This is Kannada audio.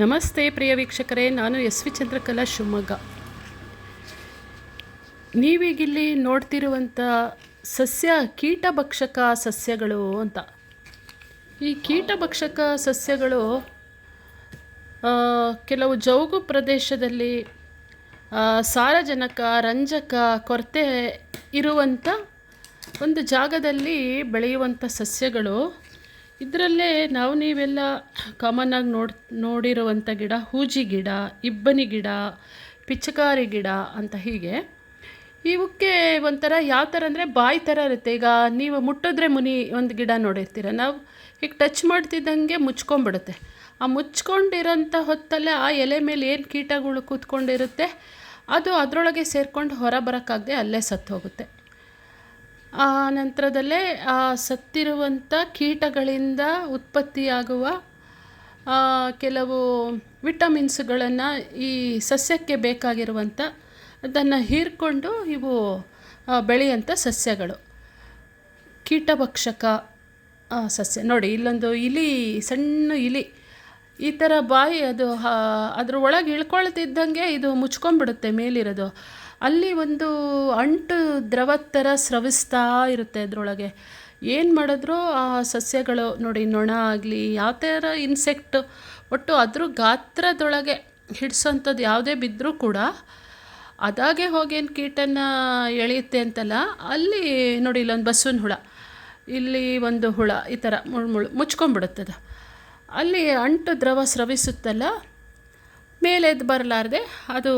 ನಮಸ್ತೆ ಪ್ರಿಯ ವೀಕ್ಷಕರೇ, ನಾನು ಎಸ್ ವಿ ಚಂದ್ರಕಲಾ ಶಿವಮೊಗ್ಗ. ನೀವೀಗಿಲ್ಲಿ ನೋಡ್ತಿರುವಂಥ ಸಸ್ಯ ಕೀಟಭಕ್ಷಕ ಸಸ್ಯಗಳು ಅಂತ. ಈ ಕೀಟಭಕ್ಷಕ ಸಸ್ಯಗಳು ಕೆಲವು ಜೌಗು ಪ್ರದೇಶದಲ್ಲಿ ಸಾರಜನಕ, ರಂಜಕ ಕೊರತೆ ಇರುವಂಥ ಒಂದು ಜಾಗದಲ್ಲಿ ಬೆಳೆಯುವಂಥ ಸಸ್ಯಗಳು. ಇದರಲ್ಲೇ ನೀವೆಲ್ಲ ಕಾಮನ್ನಾಗಿ ನೋಡಿರುವಂಥ ಗಿಡ ಹೂಜಿ ಗಿಡ, ಇಬ್ಬನಿ ಗಿಡ, ಪಿಚಕಾರಿ ಗಿಡ ಅಂತ. ಹೀಗೆ ಇವಕ್ಕೆ ಒಂಥರ ಯಾವ ಥರ ಅಂದರೆ ಬಾಯಿ ಥರ ಇರುತ್ತೆ. ಈಗ ನೀವು ಮುಟ್ಟಿದ್ರೆ ಮುನಿ ಒಂದು ಗಿಡ ನೋಡಿರ್ತೀರ, ನಾವು ಹೀಗೆ ಟಚ್ ಮಾಡ್ತಿದ್ದಂಗೆ ಮುಚ್ಕೊಂಡ್ಬಿಡುತ್ತೆ. ಆ ಮುಚ್ಕೊಂಡಿರೋಂಥ ಹೊತ್ತಲ್ಲೇ ಆ ಎಲೆ ಮೇಲೆ ಏನು ಕೀಟಗಳು ಕೂತ್ಕೊಂಡಿರುತ್ತೆ ಅದು ಅದರೊಳಗೆ ಸೇರಿಕೊಂಡು ಹೊರ ಬರೋಕ್ಕಾಗದೆ ಅಲ್ಲೇ ಸತ್ತು ಹೋಗುತ್ತೆ. ಆ ನಂತರದಲ್ಲೇ ಆ ಸತ್ತಿರುವಂಥ ಕೀಟಗಳಿಂದ ಉತ್ಪತ್ತಿಯಾಗುವ ಕೆಲವು ವಿಟಮಿನ್ಸ್ಗಳನ್ನು ಈ ಸಸ್ಯಕ್ಕೆ ಬೇಕಾಗಿರುವಂಥ ಅದನ್ನು ಹೀರ್ಕೊಂಡು ಇವು ಬೆಳೆಯುವಂಥ ಸಸ್ಯಗಳು ಕೀಟಭಕ್ಷಕ ಸಸ್ಯ. ನೋಡಿ, ಇಲ್ಲೊಂದು ಇಲಿ, ಸಣ್ಣ ಇಲಿ ಈ ಥರ ಬಾಯಿ ಅದು ಅದ್ರ ಒಳಗೆ ಇಳ್ಕೊಳ್ತಿದ್ದಂಗೆ ಇದು ಮುಚ್ಕೊಂಡ್ಬಿಡುತ್ತೆ ಮೇಲಿರೋದು. ಅಲ್ಲಿ ಒಂದು ಅಂಟು ದ್ರವದ ಥರ ಸ್ರವಿಸ್ತಾ ಇರುತ್ತೆ ಅದರೊಳಗೆ. ಏನು ಮಾಡಿದ್ರು ಆ ಸಸ್ಯಗಳು ನೋಡಿ, ನೊಣ ಆಗಲಿ ಯಾವ ಥರ ಇನ್ಸೆಕ್ಟ್ ಒಟ್ಟು ಅದ್ರ ಗಾತ್ರದೊಳಗೆ ಹಿಡಿಸೋಂಥದ್ದು ಯಾವುದೇ ಬಿದ್ದರೂ ಕೂಡ ಅದಾಗೆ ಹೋಗೇನು ಕೀಟನ ಎಳೆಯುತ್ತೆ ಅಂತಲ್ಲ. ಅಲ್ಲಿ ನೋಡಿ, ಇಲ್ಲೊಂದು ಬಸವನ ಹುಳ, ಇಲ್ಲಿ ಒಂದು ಹುಳ ಈ ಥರ ಮುಚ್ಕೊಂಡ್ಬಿಡುತ್ತದು. ಅಲ್ಲಿ ಅಂಟು ದ್ರವ ಸ್ರವಿಸುತ್ತಲ್ಲ, ಮೇಲೆ ಎದ್ದು ಬರಲಾರ್ದೆ ಅದು